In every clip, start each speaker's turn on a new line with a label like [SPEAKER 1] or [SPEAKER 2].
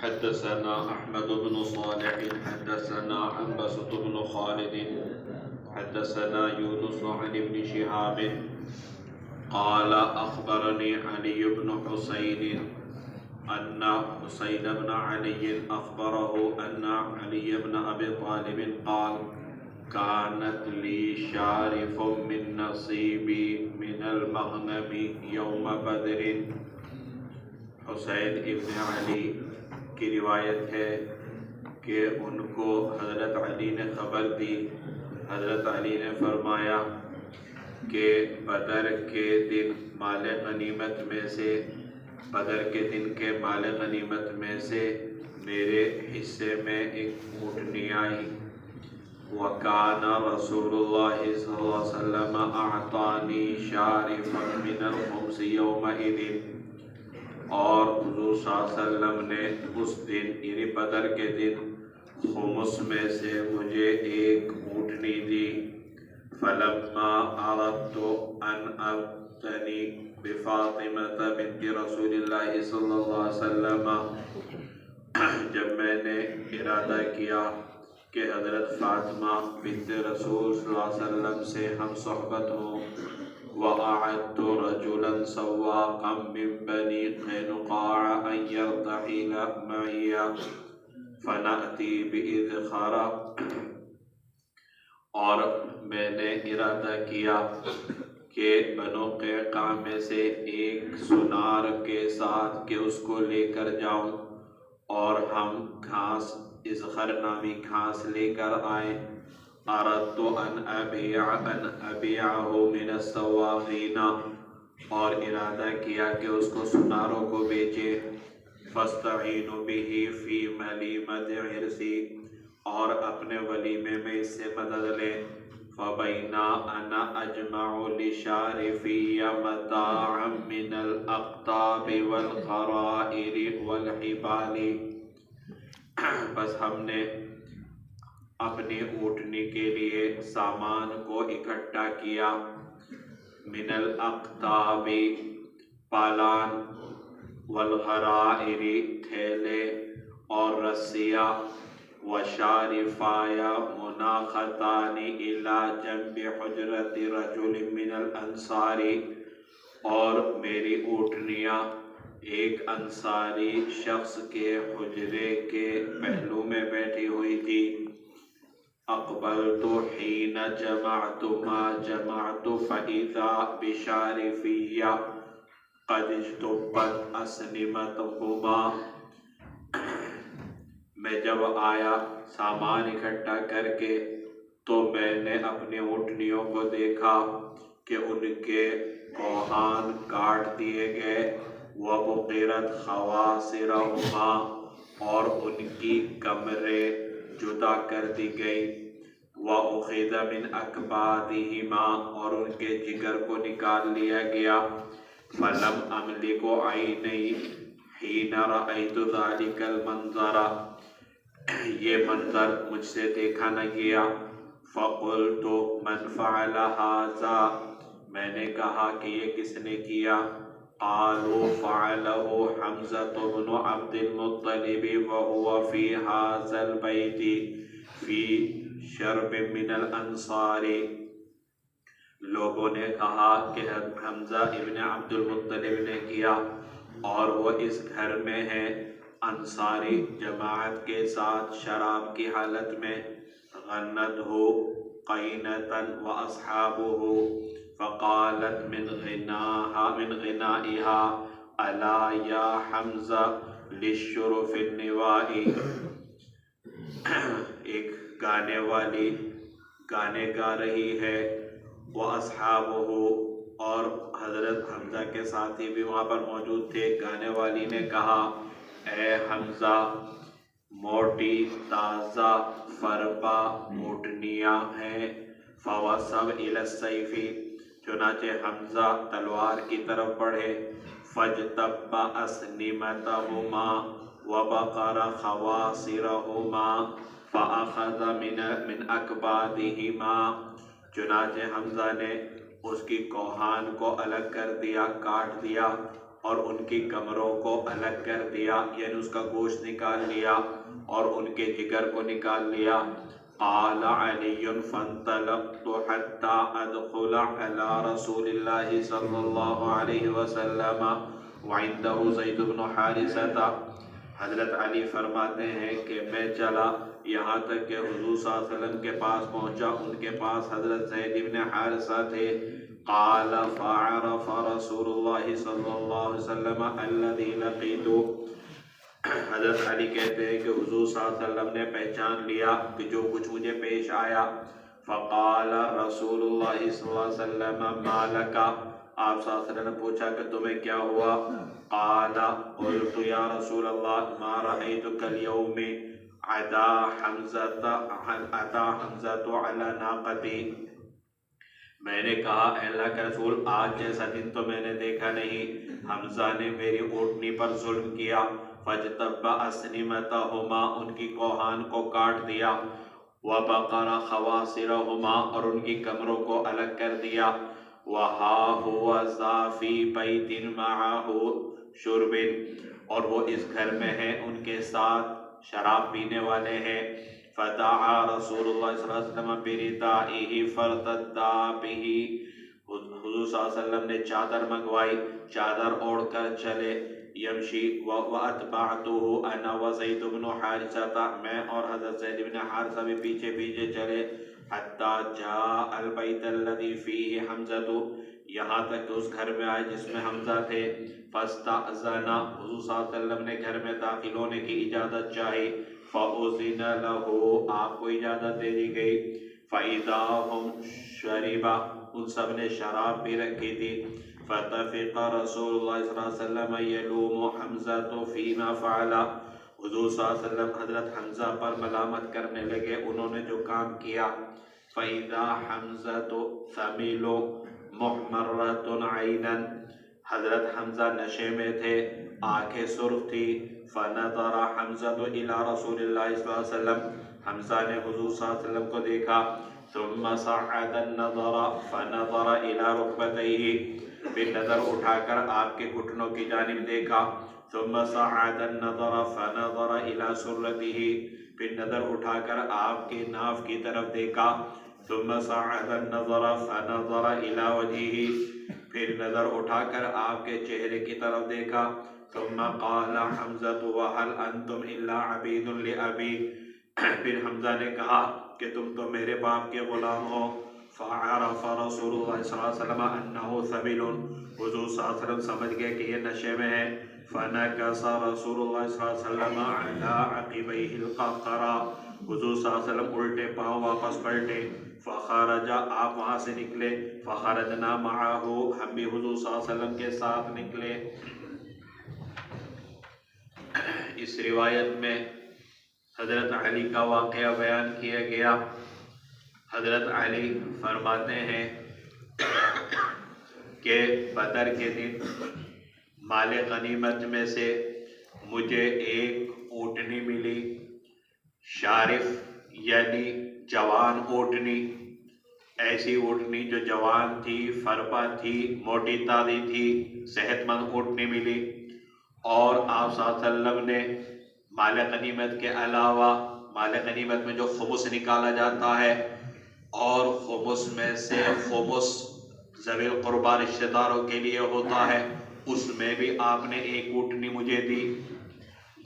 [SPEAKER 1] حدثنا أحمد بن صالح حدثنا عنبسة بن خالد حدثنا يونس عن ابن شهاب قال أخبرني علي بن حسين أن حسين بن علي أخبره أن علي بن أبي طالب قال كانت لي شارف من نصيبي من المغنم يوم بدر. حسین ابن علی کی روایت ہے کہ ان کو حضرت علی نے خبر دی. حضرت علی نے فرمایا کہ بدر کے دن مال غنیمت میں سے بدر کے دن کے مال غنیمت میں سے میرے حصے میں ایک اونٹنی آئی. وَكَانَ رَسُولُ اللَّهِ صلی اللہ علیہ وسلم أَعْطَانِي شَارِفًا مِنَ الْخُمْسِ يَوْمَئِذٍ. اور حضور صلی اللہ علیہ وسلم نے اس دن یعنی بدر کے دن خمس میں سے مجھے ایک اونٹنی دی. فَلَمَّا أَرَدْتُ أَنْ أَبْتَنِي بِفَاطِمَةَ بِنْتِ رَسُولِ اللَّهِ صلی اللہ علیہ وسلم. جب میں نے ارادہ کیا کہ حضرت فاطمہ بنت رسول صلی اللہ علیہ وسلم سے ہم صحبت ہوں. وَأَعَدْتُ رَجُلًا سَوَّاقًا مِّن بَنِي قَيْنُقَاعَ أَن يَرْتَحِلَ مَعِيَ فَنَأْتِي بِإِذْخَرَ. اور میں نے ارادہ کیا کہ بنو قینقاع میں سے ایک سنار کے ساتھ کہ اس کو لے کر جاؤں اور ہم گھاس اذخر نامی گھاس لے کر آئیں. اردت ان ابیعہ من السواقین. اور ارادہ کیا کہ اس کو سناروں کو بیچے. فاستعین بہ فی ولیمۃ عرسی. اور اپنے ولیمے میں اس سے مدد لیں. فبینا انا اجمع لشارفی متاعا من الاقطاب والخرائر والحبال. بس ہم نے اپنی اونٹنی کے لیے سامان کو اکٹھا کیا. من الاقطاب پالان، والغرائر تھیلے اور رسیاں، وشارفایا مناختان الى جنب حجرت رجل من الانصار. اور میری اونٹنیاں ایک انصاری شخص کے حجرے کے پہلو میں بیٹھی ہوئی تھی. اقبلت حین جمعت ما جمعت فاذا بشارفی قد اجتبت اسنمتہما. میں جب آیا سامان اکٹھا کر کے تو میں نے اپنی اونٹنیوں کو دیکھا کہ ان کے کوہان کاٹ دیے گئے. وَبُقِرَتْ خَوَاصِرَهُمَا. اور ان کی کمریں جدا کر دی گئی. وَأُخِذَ مِنْ أَكْبَادِهِمَا. اور ان کے جگر کو نکال لیا گیا. فَلَمْ أَمْلِكُ عَيْنَيْ حِينَ رَأَيْتُ ذَلِكَ الْمَنْظَرَ. یہ منظر مجھ سے دیکھا نہ گیا. فَقُلْتُ مَنْ فَعَلَ هَذَا. میں نے کہا کہ یہ کس نے کیا؟ قالوا فعله حمزة بن عبد المطلب وهو في هذا البيت في شرب من الانصار. لوگوں نے کہا کہ حمزہ ابن عبد المطلب نے کیا اور وہ اس گھر میں ہے انصاری جماعت کے ساتھ شراب کی حالت میں. غنته قینة واصحابه. فقالت من غنائها الا یا حمزہ للشرف النوائی. ایک گانے والی گانے گا رہی ہے. وہ اصحابہ. اور حضرت حمزہ کے ساتھی بھی وہاں پر موجود تھے. گانے والی نے کہا اے حمزہ موٹی تازہ فربا اونٹنیاں ہیں. فوصب الی السیف. چنانچہ حمزہ تلوار کی طرف بڑھے. فاجتب اسنمتہما وبقر خواصرہما فاخذ من اکبادہما. چنانچہ حمزہ نے اس کی کوہان کو الگ کر دیا، کاٹ دیا اور ان کی کمروں کو الگ کر دیا، یعنی اس کا گوشت نکال لیا اور ان کے جگر کو نکال لیا۔ قال علی فانطلقت حتى ادخل على رسول اللہ صلی اللہ علیہ وسلم وعنده زید بن حارثہ۔ حضرت علی فرماتے ہیں کہ میں چلا یہاں تک کہ حضور صلی اللہ علیہ وسلم کے پاس پہنچا، ان کے پاس حضرت زید بن حارثہ تھے۔ قال فعرف رسول اللہ صلی اللہ علیہ وسلم الذي لقيت، حضرت علی کہتے ہیں کہ حضور صلی اللہ علیہ وسلم نے پہچان لیا کہ جو کچھ مجھے پیش آیا۔ فقال رسول اللہ صلی اللہ علیہ وسلم ما لک، آپ صلی اللہ علیہ وسلم نے پوچھا کہ تمہیں کیا ہوا؟ قال قلت یا رسول اللہ ما رأيتك اليوم عدا حمزة على ناقتی، میں نے کہا اے اللہ کے رسول آج جیسا دن تو میں نے دیکھا نہیں، حمزہ نے میری اونٹنی پر ظلم کیا۔ فاجتب اسنمتہما، ان کی کوہان کو کاٹ دیا، وبقر خواصرہما، اور ان کی کمروں کو الگ کر دیا۔ وہا ہوا ذا فی بیت معہ شرب، اور وہ اس گھر میں ہیں ان کے ساتھ شراب پینے والے ہیں۔ فدعا رسول اللہ صلی اللہ علیہ وسلم بردائہ فارتدا بہ، حضور صلی اللہ علیہ وسلم نے چادر منگوائی، چادر اوڑھ کر چلے۔ یمشی واتبعتہ انا وزید بن حارثہ، میں اور حضرت زید بن حارثہ بھی پیچھے پیچھے چلے۔ حتی جاء البیت الذی فیہ حمزہ، یہاں تک کہ اس گھر میں آئے جس میں حمزہ تھے۔ فاستأذن، حضور صلی اللہ علیہ وسلم نے گھر میں داخل ہونے کی اجازت چاہی۔ فأذن له، آپ کو اجازت دے دی گئی۔ فإذا هم شربا، ان سب نے شراب پی رکھی تھی۔ فتفق رسول اللہ صلی اللہ علیہ وسلم یلوم حمزہ فیما فعل، حضور صلی اللہ علیہ وسلم حضرت حمزہ پر ملامت کرنے لگے انہوں نے جو کام کیا۔ فإذا حمزة ثمیل محمرة عینا، حضرت حمزہ نشے میں تھے، آنکھیں سرخ تھی۔ فنظر حمزة إلى رسول اللہ صلی اللہ علیہ وسلم، حمزہ نے حضور صلی اللہ علیہ وسلم کو دیکھا۔ ثم صعد النظر فنظر إلى ركبتيه، پھر نظر اٹھا کر آپ کے گھٹنوں کی جانب دیکھا۔ ثم صعد النظر فنظر إلى سرته، پھر نظر اٹھا کر آپ کے ناف کی طرف دیکھا۔ ثم صعد النظر فنظر إلى وجهه، پھر نظر اٹھا کر آپ کے چہرے کی طرف دیکھا۔ ثم قال حمزة وهل انتم الا عبید لأبی، پھر حمزہ نے کہا کہ تم تو میرے باپ کے غلام ہو۔ فعرف رسول اللہ صلی اللہ علیہ وسلم انه ثمیل، حضور صلی اللہ علیہ وسلم سمجھ گئے کہ یہ نشے میں ہے۔ فنکس رسول اللہ صلی اللہ علیہ وسلم علی عقبیہ القہقرا، حضور صلی اللہ علیہ وسلم الٹے پاؤں واپس پلٹے۔ فخرج، آپ وہاں سے نکلے۔ فخرجنا معہ، ہم بھی حضور صلی اللہ علیہ وسلم کے ساتھ نکلے۔ اس روایت میں حضرت علی کا واقعہ بیان کیا گیا۔ حضرت علی فرماتے ہیں کہ بدر کے دن مال غنیمت میں سے مجھے ایک اونٹنی ملی، شارف یعنی جوان اونٹنی، ایسی اونٹنی جو جوان تھی، فرپا تھی، موٹی تازی تھی، صحت مند اونٹنی ملی۔ اور آپ صلی اللہ علیہ وسلم نے مال غنیمت کے علاوہ، مال غنیمت میں جو خمس نکالا جاتا ہے، اور خمس میں سے خمس ذوی القربا رشتہ داروں کے لیے ہوتا ہے، اس میں بھی آپ نے ایک اونٹنی مجھے دی،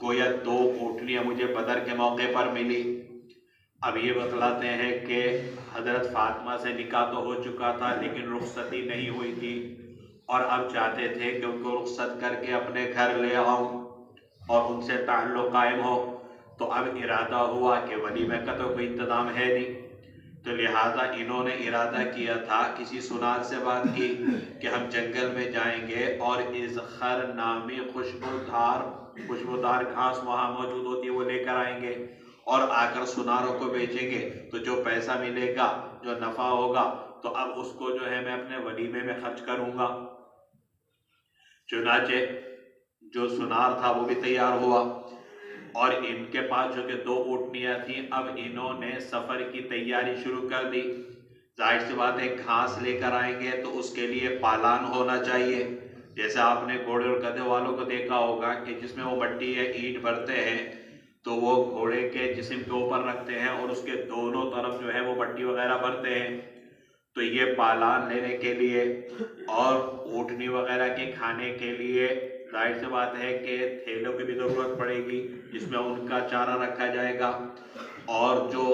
[SPEAKER 1] گویا 2 اونٹنیاں مجھے بدر کے موقع پر ملی۔ اب یہ بتلاتے ہیں کہ حضرت فاطمہ سے نکاح تو ہو چکا تھا لیکن رخصتی نہیں ہوئی تھی، اور اب چاہتے تھے کہ ان کو رخصت کر کے اپنے گھر لے آؤں اور ان سے تعلق قائم ہو۔ تو اب ارادہ ہوا کہ ولیمہ کا تو کوئی انتظام ہے نہیں، تو لہٰذا انہوں نے ارادہ کیا تھا، کسی سنار سے بات کی کہ ہم جنگل میں جائیں گے اور ازخر نامی خوشبودار گھاس وہاں موجود ہوتی ہے وہ لے کر آئیں گے، اور آ کر سناروں کو بیچیں گے، تو جو پیسہ ملے گا، جو نفع ہوگا، تو اب اس کو جو ہے میں اپنے ولیمے میں خرچ کروں گا۔ چنانچہ جو سنار تھا وہ بھی تیار ہوا، اور ان کے پاس جو کہ 2 اونٹنیاں تھیں، اب انہوں نے سفر کی تیاری شروع کر دی۔ ظاہر سی بات ہے گھاس لے کر آئیں گے تو اس کے لیے پالان ہونا چاہیے، جیسے آپ نے گھوڑے اور گدھے والوں کو دیکھا ہوگا کہ جس میں وہ مٹی یا اینٹ بھرتے ہیں تو وہ گھوڑے کے جسم کے اوپر رکھتے ہیں اور اس کے دونوں طرف جو ہے وہ مٹی وغیرہ بھرتے ہیں. تو یہ پالان لینے کے لیے اور اونٹنی وغیرہ کے کھانے کے لیے ظاہر سی بات ہے کہ تھیلوں کی بھی ضرورت پڑے گی جس میں ان کا چارہ رکھا جائے گا، اور جو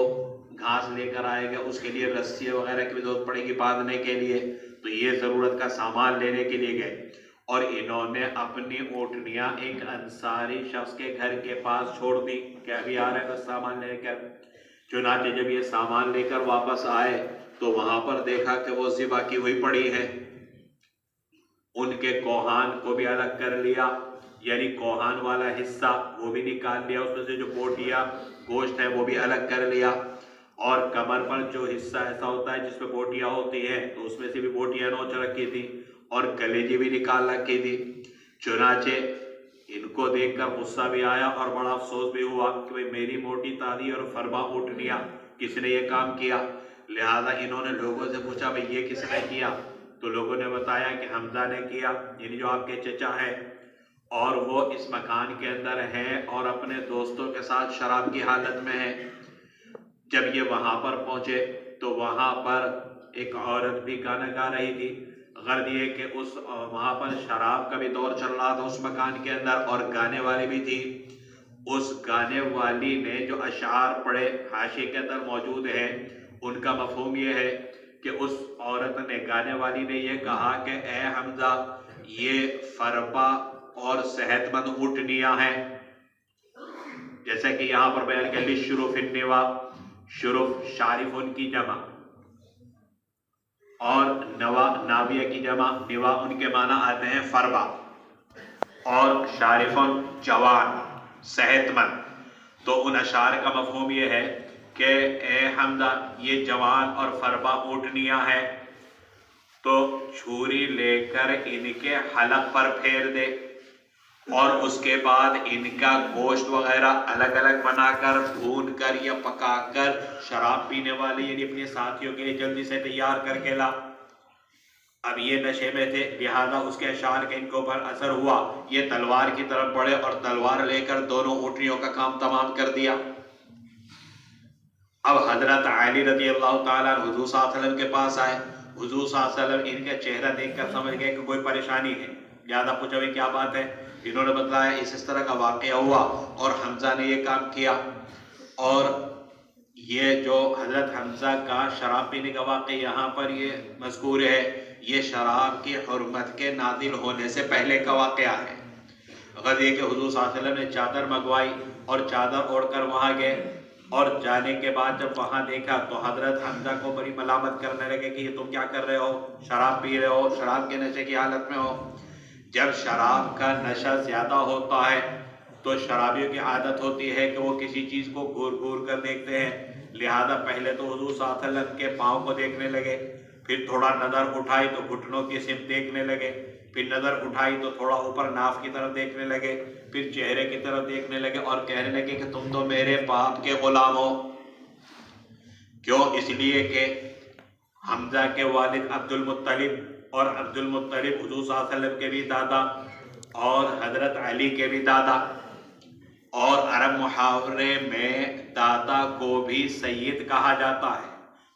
[SPEAKER 1] گھاس لے کر آئے گا اس کے لیے رسی وغیرہ کی بھی ضرورت پڑے گی باندھنے کے لیے. تو یہ ضرورت کا سامان لینے کے لیے گئے اور انہوں نے اپنی اونٹنیاں ایک انصاری شخص کے گھر کے پاس چھوڑ دی کہ ابھی آ رہے ہیں بس سامان لے کر. چنانچہ جب یہ سامان لے کر واپس آئے تو وہاں پر دیکھا کہ وہ ذبح کی ہوئی پڑی ہے. ان کے کوہان کو بھی الگ کر لیا، یعنی کوہان والا حصہ وہ بھی نکال لیا، اس میں سے جو بوٹیاں گوشت ہے وہ بھی الگ کر لیا، اور کمر پر جو حصہ ایسا ہوتا ہے جس میں بوٹیاں ہوتی ہیں تو اس میں سے بھی بوٹیاں نوچ رکھی تھی اور کلیجی بھی نکال رکھی تھی. چنانچہ ان کو دیکھ کر غصہ بھی آیا اور بڑا افسوس بھی ہوا کہ بھئی میری موٹی تازی اور فرما اونٹنیاں کس نے یہ کام کیا. لہذا انہوں نے لوگوں سے پوچھا بھئی یہ کس نے کیا؟ تو لوگوں نے بتایا کہ حمزہ نے کیا، یعنی جو آپ کے چچا ہے، اور وہ اس مکان کے اندر ہے اور اپنے دوستوں کے ساتھ شراب کی حالت میں ہے. جب یہ وہاں پر پہنچے تو وہاں پر ایک عورت بھی گانا گا رہی تھی. غرض یہ کہ وہاں پر شراب کا بھی دور چل رہا تھا اس مکان کے اندر اور گانے والی بھی تھی. اس گانے والی نے جو اشعار پڑھے حاشیے کے اندر موجود ہیں ان کا مفہوم یہ ہے کہ اس عورت نے، گانے والی نے یہ کہا کہ اے حمزہ یہ فربا اور صحت مند اونٹنیاں ہیں. جیسے کہ یہاں پر بیان کیا لِلشُّرُفِ النِّوَا، شرف شارف ان کی جمع، اور نوا ناویہ کی جمع، نوا ان کے معنی آتے ہیں فربا، اور شارفن جوان صحت مند. تو ان اشعار کا مفہوم یہ ہے کہ اے حمزہ یہ جوان اور فربا اونٹنیاں ہیں تو چھری لے کر ان کے حلق پر پھیر دے اور اس کے بعد ان کا گوشت وغیرہ الگ الگ بنا کر بھون کر یا پکا کر شراب پینے والے یعنی اپنے ساتھیوں کے لیے جلدی سے تیار کر کے لا. اب یہ نشے میں تھے لہذا اس کے اشعار کے ان کے اوپر اثر ہوا، یہ تلوار کی طرف بڑھے اور تلوار لے کر دونوں اونٹنیوں کا کام تمام کر دیا. اب حضرت علی رضی اللہ تعالیٰ حضور صلی اللہ علیہ وسلم کے پاس آئے. حضور صلی اللہ علیہ وسلم ان کا چہرہ دیکھ کر سمجھ گئے کہ کوئی پریشانی ہے. لہذا پوچھا بھی کیا بات ہے؟ انہوں نے بتلایا اس طرح کا واقعہ ہوا اور حمزہ نے یہ کام کیا. اور یہ جو حضرت حمزہ کا شراب پینے کا واقعہ یہاں پر یہ مذکور ہے، یہ شراب کی حرمت کے نازل ہونے سے پہلے کا واقعہ ہے. غرض یہ کہ حضور صلی اللہ علیہ وسلم نے چادر منگوائی اور چادر اوڑھ کر وہاں گئے، اور جانے کے بعد جب وہاں دیکھا تو حضرت حمزہ کو بڑی ملامت کرنے لگے کہ یہ تم کیا کر رہے ہو، شراب پی رہے ہو، شراب کے نشے کی حالت میں ہو. جب شراب کا نشہ زیادہ ہوتا ہے تو شرابیوں کی عادت ہوتی ہے کہ وہ کسی چیز کو گھور گھور کر دیکھتے ہیں. لہذا پہلے تو حضور صلی اللہ علیہ وسلم کے پاؤں کو دیکھنے لگے، پھر تھوڑا نظر اٹھائی تو گھٹنوں کی سمت دیکھنے لگے، پھر نظر اٹھائی تو تھوڑا اوپر ناف کی طرف دیکھنے لگے، پھر چہرے کی طرف دیکھنے لگے اور کہنے لگے کہ تم تو میرے باپ کے غلام ہو. کیوں؟ اس لیے کہ حمزہ کے والد عبد المطلب، اور عبد المطلب حضور صلی اللہ علیہ وسلم کے بھی دادا اور حضرت علی کے بھی دادا، اور عرب محاورے میں دادا کو بھی سید کہا جاتا ہے.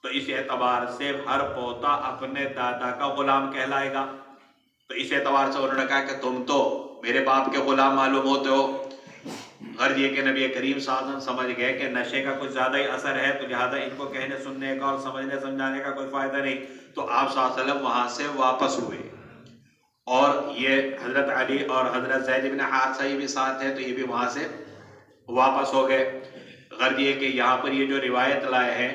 [SPEAKER 1] تو اس اعتبار سے ہر پوتا اپنے دادا کا غلام کہلائے گا. تو اس اعتبار سے انہوں نے کہا کہ تم تو میرے باپ کے غلام معلوم ہوتے ہو. غرض یہ کہ نبی کریم صلی اللہ علیہ وسلم سمجھ گئے کہ نشے کا کچھ زیادہ ہی اثر ہے تو لہذا ان کو کہنے سننے کا اور سمجھنے سمجھانے کا کوئی فائدہ نہیں. تو آپ صلی اللہ علیہ وسلم وہاں سے واپس ہوئے، اور یہ حضرت علی اور حضرت زید بن حارثہ بھی ساتھ ہیں تو یہ بھی وہاں سے واپس ہو گئے. غرض یہ کہ یہاں پر یہ جو روایت لائے ہیں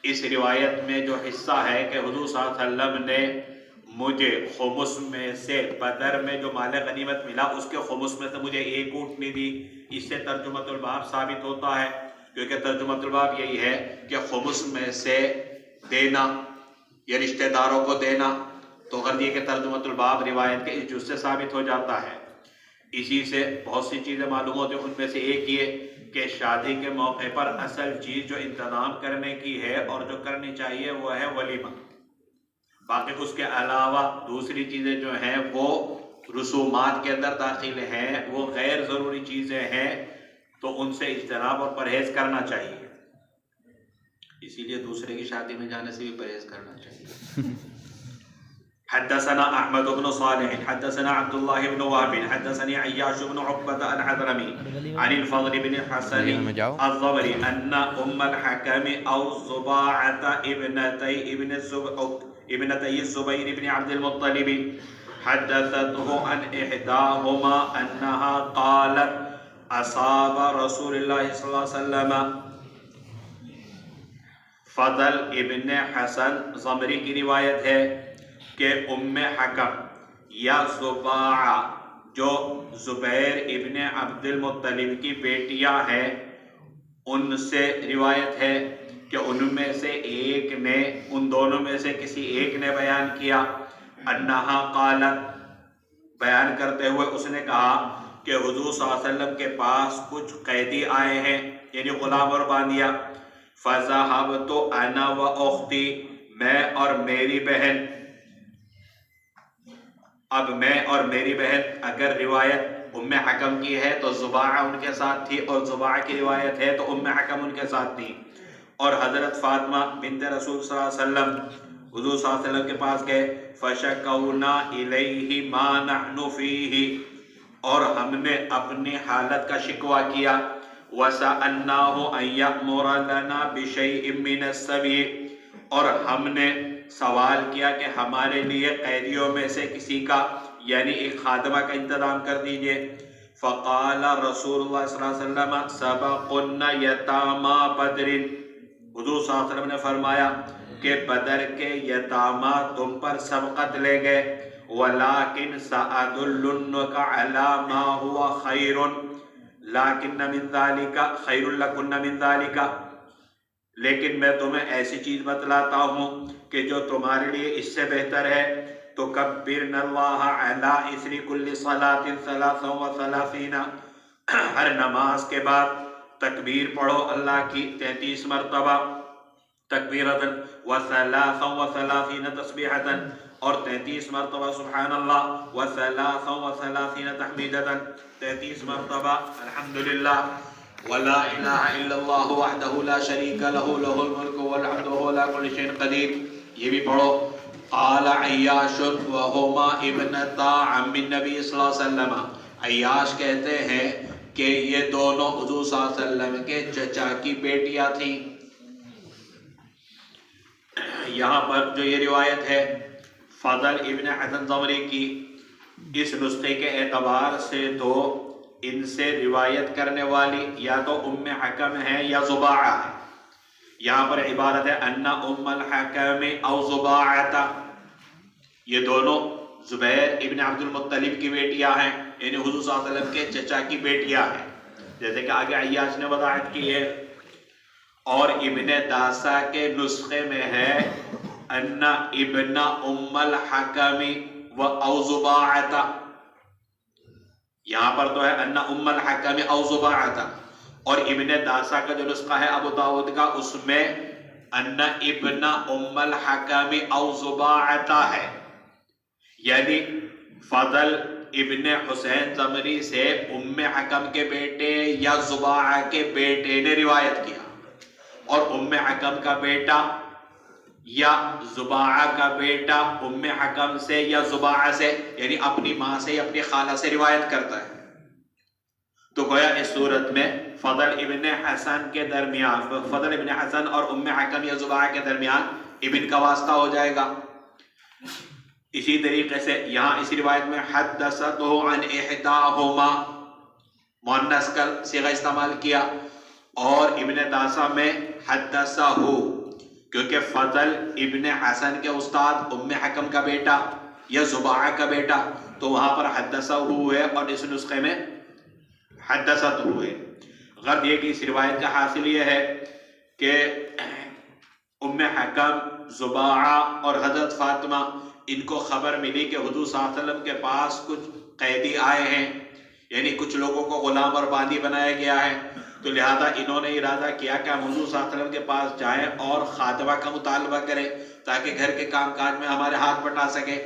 [SPEAKER 1] اس روایت میں جو حصہ ہے کہ حضور صلی اللہ علیہ وسلم نے مجھے خمس میں سے بدر میں جو مال غنیمت ملا اس کے خمس میں سے مجھے ایک اونٹنی دی. اس سے ترجمۃ الباب ثابت ہوتا ہے، کیونکہ ترجمۃ الباب یہی ہے کہ خمس میں سے دینا یا رشتہ داروں کو دینا. تو غرض یہ کہ ترجمۃ الباب روایت کے اس جز سے ثابت ہو جاتا ہے. اسی سے بہت سی چیزیں معلوم ہوتی ہیں، ان میں سے ایک یہ کہ شادی کے موقع پر اصل چیز جو انتظام کرنے کی ہے اور جو کرنی چاہیے وہ ہے ولیمہ. باقی اس کے علاوہ دوسری چیزیں جو ہیں وہ رسومات کے اندر داخل ہیں، وہ غیر ضروری چیزیں ہیں، تو ان سے اجتناب اور پرہیز کرنا چاہیے. اسی لیے دوسرے کی شادی میں جانے سے بھی پرہیز کرنا چاہیے. حدثنا احمد بن صالح حدثنا عبد الله بن وهب حدثني عياش بن عقبة الحضرمي عن الفضل بن حسن الضبري ان ام الحكم او الزباعة ابنتي الزبير بن عبد المطلب حدثته عن احداهما انها قالت اصاب رسول الله صلى الله عليه وسلم. فضل ابن حسن ضمری کی روایت ہے کہ ام حکم یا زباعہ جو زبیر ابن عبد المطلب کی بیٹیاں ہیں ان سے روایت ہے کہ ان میں سے ایک نے، ان دونوں میں سے کسی ایک نے بیان کیا، انہا قالت، بیان کرتے ہوئے اس نے کہا کہ حضور صلی اللہ علیہ وسلم کے پاس کچھ قیدی آئے ہیں، یعنی غلام اور باندیا. فَذَهَبْتُ أَنَا وَأُخْتِي، میں اور میری بہن. اب میں اور میری بہن، اگر روایت ام حکم کی ہے تو زباعہ ان کے ساتھ تھی، اور زباعہ کی روایت ہے تو ام حکم ان کے ساتھ تھی. اور حضرت فاطمہ بنت رسول صلی اللہ علیہ وسلم حضور صلی اللہ علیہ وسلم کے پاس گئے. فَشَكَوْنَا إِلَيْهِ مَا نَحْنُ فِيهِ، اور ہم نے اپنی حالت کا شکوہ کیا. وَسَأَلْنَاهُ أَن يَأْمُرَ لَنَا بِشَيْءٍ مِّنَ السَّبْيِ، اور ہم نے سوال کیا کہ ہمارے لیے قیدیوں میں سے کسی کا، یعنی ایک خادمہ کا انتظام کر دیجئے. فقال رسول اللہ صلی اللہ علیہ وسلم سبقن یتاما بدر، حضور صلی اللہ علیہ وسلم نے فرمایا کہ بدر کے یتامہ تم پر سبقت لے گئے. وَلَكِنْ سَأَدُلُّنَّكَ عَلَى مَا هُوَ خَيْرٌ لَكِنَّ مِنْ ذَلِكَ خَيْرٌ لَكُنَّ مِنْ ذَلِكَ، لیکن میں تمہیں ایسی چیز بتلاتا ہوں کہ جو تمہارے لیے اس سے بہتر ہے. تو کبرن اللہ علی اثر کل صلاۃ 33، ہر نماز کے بعد تکبیر پڑھو اللہ کی 33 مرتبہ تکبیرتاً، و33 تسبیحتاً، اور 33 مرتبہ سبحان اللہ، و33 تحمیدتاً، 33 مرتبہ الحمدللہ، ولا الہ الا اللہ وحدہ لا شریک لہ لہ الملک والحمد وهو علی کل شیء قدیر. یہ بھی پڑھو. قال عیاش وہما ابنتا عم النبی صلی اللہ علیہ وسلم، عیاش کہتے ہیں کہ یہ دونوں حضور صلی اللہ علیہ وسلم کے چچا کی بیٹیاں تھیں. یہاں پر جو یہ روایت ہے فضل ابن حسن ضمری کی، اس نسخے کے اعتبار سے تو ان سے روایت کرنے والی یا تو ام حکم ہے یا زباعہ ہے. یہاں پر عبارت ہے ان ام الحکم او زباعہ، یہ دونوں زبیر ابن عبد المطلب کی بیٹیاں ہیں، یعنی حضور صلی اللہ علیہ وسلم کے چچا کی بیٹیاں ہیں، جیسے کہ آگے عیاش نے وضاحت کی ہے. اور ابن داسا کے نسخے میں ہے ان ابن ام الحکم و او زباعہ، یہاں پر تو ہے ان ام الحکم او زباعہ، اور ابن داسا کا جو نسخہ ہے ابو داؤد کا اس میں ان ابن ام الحکم او زباعہ ہے، یعنی فضل ابن حسین ضمری سے ام حکم کے بیٹے یا زباعہ کے بیٹے نے روایت کیا، اور ام حکم کا بیٹا یا زباعہ کا بیٹا ام حکم سے یا زباعہ سے، یعنی اپنی ماں سے یا اپنی خالہ سے روایت کرتا ہے. تو گویا اس صورت میں فضل ابن حسن کے درمیان، فضل ابن حسن اور ام حکم یا زباعہ کے درمیان ابن کا واسطہ ہو جائے گا. اسی طریقے سے یہاں اس روایت میں حدثتہ عن احداہما، مؤنث کا صیغہ استعمال کیا، اور ابن داسا میں حدثہ، کیونکہ فضل ابن حسن کے استاد ام حکم کا بیٹا یا زباعہ کا بیٹا، تو وہاں پر حدثہ ہے، اور اس نسخے میں حدثت ہوئے. غرض یہ کہ اس روایت کا حاصل یہ ہے کہ ام حکم، زباعہ اور حضرت فاطمہ ان کو خبر ملی کہ حضور صلی اللہ علیہ وسلم کے پاس کچھ قیدی آئے ہیں، یعنی کچھ لوگوں کو غلام اور باندی بنایا گیا ہے. تو لہذا انہوں نے ارادہ کیا کہ ہم حضور صلی اللہ علیہ وسلم کے پاس جائیں اور خاتمہ کا مطالبہ کریں تاکہ گھر کے کام کاج میں ہمارے ہاتھ بٹا سکے.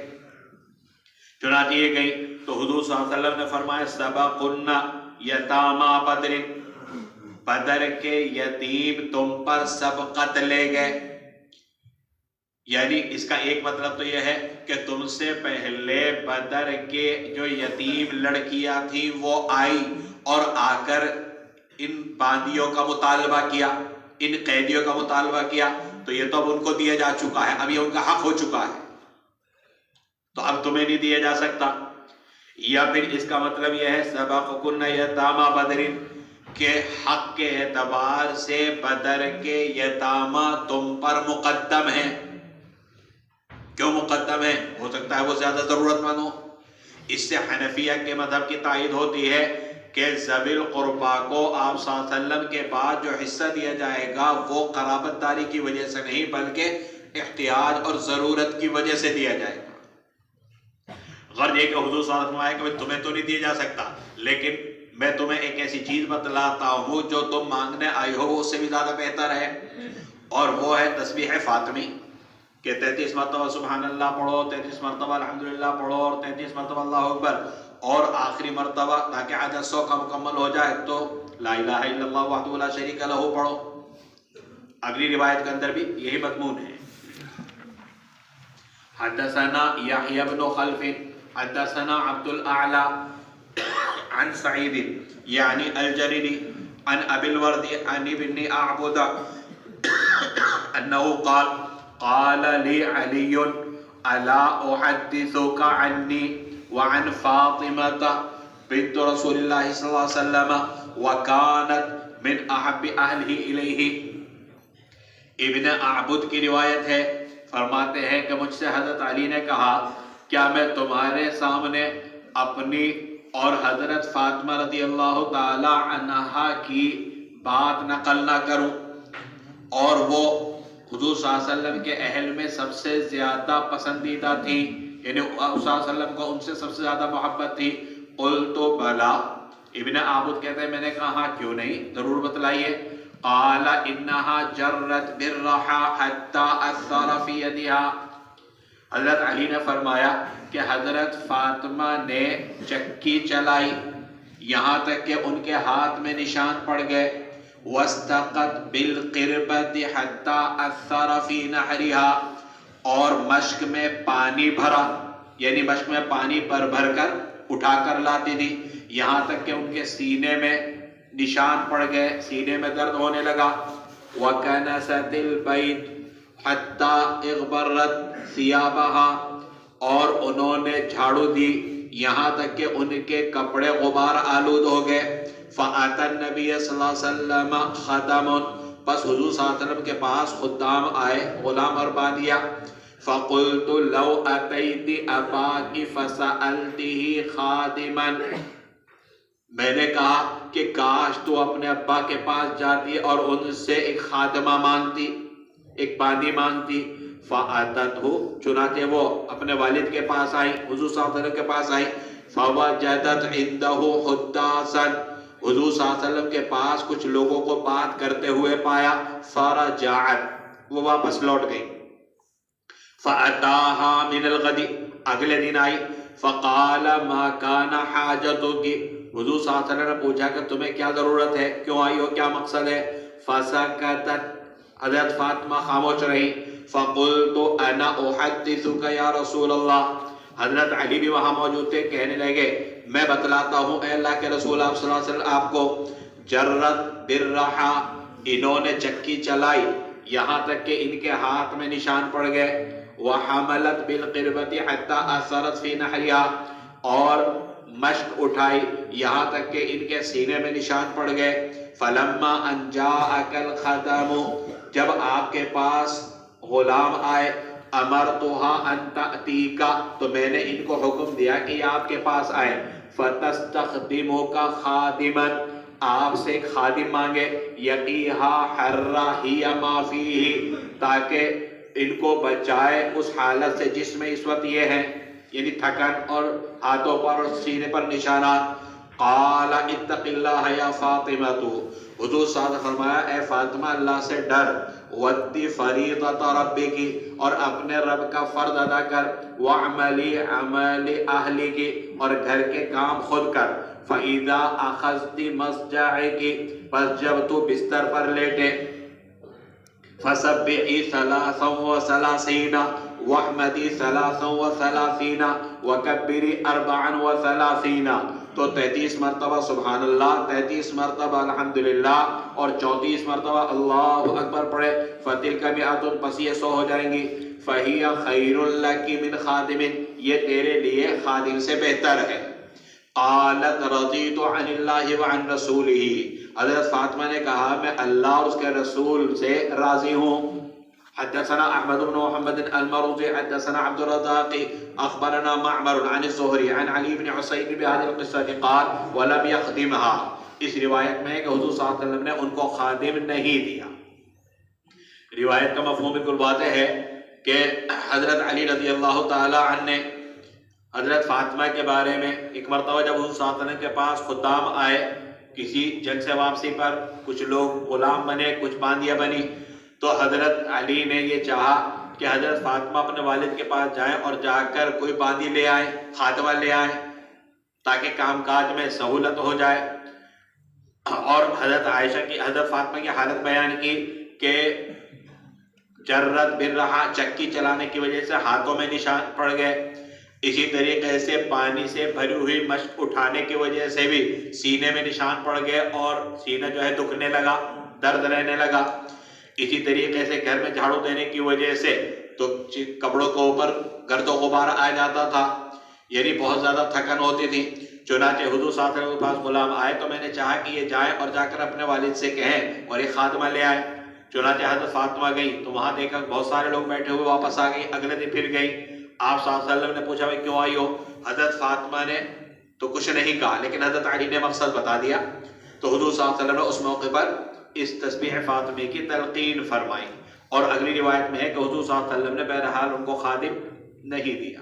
[SPEAKER 1] چنانچہ یہ گئی تو حضور صلی اللہ علیہ وسلم نے فرمایا سبقن یتاما بدر، بدر کے یتیم تم پر سبقت لے گئے. یعنی اس کا ایک مطلب تو یہ ہے کہ تم سے پہلے بدر کے جو یتیم لڑکیاں تھیں وہ آئی اور آ کر ان باندیوں کا مطالبہ کیا، ان قیدیوں کا مطالبہ کیا، تو یہ تو اب ان کو دیا جا چکا ہے، اب یہ ان کا حق ہو چکا ہے، تو اب تمہیں نہیں دیا جا سکتا. یا پھر اس کا مطلب یہ ہے سبقکن یتاما بدر، کہ حق کے اعتبار سے بدر کے یتامہ تم پر مقدم ہیں. کیوں مقدم ہے؟ ہو سکتا ہے وہ زیادہ ضرورت مند ہو. اس سے حنفیہ کے مذہب کی تائید ہوتی ہے کہ ذوی القربا کو آپ صلی اللہ علیہ وسلم کے بعد جو حصہ دیا جائے گا وہ قرابت داری کی وجہ سے نہیں بلکہ احتیاج اور ضرورت کی وجہ سے دیا جائے گا. غرض یہ کہ حضور صلی اللہ علیہ وسلم آئے کہ تمہیں تو نہیں دیا جا سکتا، لیکن میں تمہیں ایک ایسی چیز بتلاتا ہوں جو تم مانگنے آئی ہو وہ اس سے بھی زیادہ بہتر ہے، اور وہ ہے تسبیح فاطمی، کہ 33 مرتبہ سبحان اللہ پڑھو، 33 مرتبہ الحمدللہ پڑھو اور 33 مرتبہ اللہ اکبر، اور آخری مرتبہ تاکہ عدد 100 کا مکمل ہو جائے تو لا الہ الا اللہ وحدہ لا شریک لہ پڑھو. اگلی روایت کے اندر بھی یہی مضمون ہے. حدثنا یحیی بن خلف حدثنا عبد الاعلی عن سعید یعنی الجریری عن ابی الورد عن ابن اعبد انه قال لي علي الا احدثك عني وعن فاطمة بنت رسول الله صلى الله عليه وسلم وكانت من احب اهله اليه. ابن اعبد کی روایت ہے، فرماتے ہیں کہ مجھ سے حضرت علی نے کہا کیا میں تمہارے سامنے اپنی اور حضرت فاطمہ رضی اللہ تعالی عنہا کی بات نقل نہ کروں، اور وہ حضور صلی اللہ علیہ وسلم کے اہل میں سب سے زیادہ پسندیدہ تھی، یعنی حضور صلی اللہ علیہ وسلم کو ان سے سب سے زیادہ محبت تھی. قلت بلا، ابن عابد کہتے ہیں میں نے کہا ہاں کیوں نہیں، ضرور بتلائیے. قال انها جرت بالرحى حتى اثر في يدها، حضرت علی نے فرمایا کہ حضرت فاطمہ نے چکی چلائی یہاں تک کہ ان کے ہاتھ میں نشان پڑ گئے. واستقت بالقربة حتى اثر في نحرها، اور مشک میں پانی بھرا، یعنی مشک میں پانی بھر کر اٹھا کر لاتی تھی یہاں تک کہ ان کے سینے میں نشان پڑ گئے، سینے میں درد ہونے لگا. وَكَنَسَتِ الْبَيْتِ حَتَّى اغْبَرَّتْ ثِيَابَهَا، اور انہوں نے جھاڑو دی یہاں تک کہ ان کے کپڑے غبار آلود ہو گئے. فَأَتَى النَّبِيَّ صلی اللہ علیہ وسلم خَدَمٌ، بس حضور صلی اللہ علیہ وسلم کے پاس خدام آئے، غلام اور باندیا. فَقُلْتُ لَوْ أَتَيْتِ أَبَاكِ فَسَأَلْتِهِ خَادِمًا، میں نے کہا کہ کاش تو اپنے ابا کے پاس جاتی اور ان سے ایک خادمہ مانگتی، ایک باندی مانگتی. فَأَتَتْهُ، چنانچہ وہ اپنے والد کے پاس آئی، حضور صلی اللہ علیہ وسلم کے پاس آئی. فَوَجَدَتْ عِنْدَهُ حُدَّاسًا، حضور صلی اللہ علیہ وسلم کے پاس کچھ لوگوں کو بات کرتے ہوئے پایا. فَرَجَعَتْ، وہ واپس لوٹ گئی. فَأَتَاهَا مِنَ الْغَدِ، اگلے دن آئی. فَقَالَ مَا كَانَ حَاجَتُكِ، حضور صلی اللہ علیہ وسلم نے پوچھا کہ تمہیں کیا ضرورت ہے، کیوں آئی ہو، کیا مقصد ہے. فَسَكَتَتْ، حضرت فاطمہ خاموش رہی. فَقُلْتُ أَنَا أُحَدِّثُكَ يَا رسول اللہ، حضرت علی بھی وہاں موجود تھے، کہنے لگے میں بتلاتا ہوں اے اللہ کے رسول آپ صلی اللہ علیہ وسلم آپ کو. جرت بالرحا، انہوں نے چکی چلائی یہاں تک کہ ان کے ہاتھ میں نشان پڑ گئے. وَحَمَلَتْ بِالْقِرْبَةِ حَتَّى أَثَرَتْ فِي نَحْرِهَا، اور مشق اٹھائی یہاں تک کہ ان کے سینے میں نشان پڑ گئے. فَلَمَّا أَنْ جَاءَكَ الْخَدَمُ، جب آپ کے پاس غلام آئے. أَمَرْتُهَا أَنْ تَأْتِيكَ، تو میں نے ان کو حکم دیا کہ یہ آپ کے پاس آئے. فَتَسْتَخْدِمُكَ خَادِمًا، آپ سے ایک خادم مانگے. يَقِيهَا حَرَّ هِيَ مَا فِيهِ، تاکہ ان کو بچائے اس حالت سے جس میں اس وقت یہ ہیں، یعنی تھکن اور ہاتھوں پر اور سینے پر نشانات. قال اتق اللہ یا فاطمہ، حضور صلی اللہ علیہ وسلم فرمایا اے فاطمہ اللہ سے ڈر. ودی فریضۃ ربک، اور اپنے رب کا فرض ادا کر، وَعْمَلِ عَمَلِ أَهْلِكِ اور گھر کے کام خود کر، فَإِذَا أَخَذْتِ مَضْجَعِكِ پس جب تو بستر پر لیٹے، فَسَبِّحِي ثَلَاثًا وَثَلَاثِينَ وَاحْمَدِي ثَلَاثًا وَثَلَاثِينَ وَكَبِّرِي أَرْبَعًا وَثَلَاثِينَ تو 33 مرتبہ سبحان اللہ، 33 مرتبہ الحمدللہ اور 34 مرتبہ اللہ اکبر پڑھے، فَتِلْكَ مِئَةٌ پس یہ 100 ہو جائیں گی، فَهِيَ خَيْرٌ لَكِ مِنْ خَادِمٍ یہ تیرے لیے خادم سے بہتر ہے۔ قالت رضیت عن اللہ وعن رسولہ حضرت فاطمہ نے کہا میں اللہ اور اس کے رسول سے راضی ہوں۔ حدثنا احمد بن محمد المروزي حدثنا عبد الرزاق اخبرنا معمر عن الزهري عن علي بن حسين بهذه القصة قال ولم يخدمها اس روایت میں ہے کہ حضور صلی اللہ علیہ وسلم نے ان کو خادم نہیں دیا۔ روایت کا مفہوم بالکل واضح ہے کہ حضرت علی رضی اللہ تعالی عنہ نے حضرت فاطمہ کے بارے میں ایک مرتبہ جب حضور صلی اللہ علیہ وسلم کے پاس خدام آئے کسی جنگ سے واپسی پر، کچھ لوگ غلام بنے، کچھ باندیاں بنی، تو حضرت علی نے یہ چاہا کہ حضرت فاطمہ اپنے والد کے پاس جائیں اور جا کر کوئی باندی لے آئیں، خاتمہ لے آئیں تاکہ کام کاج میں سہولت ہو جائے۔ اور حضرت عائشہ کی حضرت فاطمہ کی حالت بیان کی کہ جرت بالرحا چکی چلانے کی وجہ سے ہاتھوں میں نشان پڑ گئے، اسی طریقے سے پانی سے بھری ہوئی مشق اٹھانے کی وجہ سے بھی سینے میں نشان پڑ گئے اور سینہ جو ہے دکھنے لگا، درد رہنے لگا۔ اسی طریقے سے گھر میں جھاڑو دینے کی وجہ سے تو کپڑوں کے اوپر گرد و غبار آ جاتا تھا، یعنی بہت زیادہ تھکن ہوتی تھی۔ چنانچہ حضور صلی اللہ علیہ وسلم کے پاس غلام آئے تو میں نے چاہا کہ یہ جائیں اور جا کر اپنے والد سے کہیں اور ایک خاتمہ لے آئے۔ چنانچہ حضرت فاطمہ گئی تو وہاں دیکھا بہت سارے لوگ بیٹھے ہوئے، واپس آ گئی، اگلے دن پھر گئی۔ آپ صلی اللہ علیہ وسلم نے پوچھا بھائی کیوں آئی ہو؟ حضرت فاطمہ نے تو کچھ نہیں کہا، لیکن حضرت علی نے مقصد بتا دیا، تو حضور صلی اللہ علیہ وسلم نے اس موقع پر اس تسبیح فاطمہ کی تلقین فرمائی۔ اور اگلی روایت میں ہے کہ حضور صلی اللہ علیہ وسلم نے بہرحال ان کو خادم نہیں دیا۔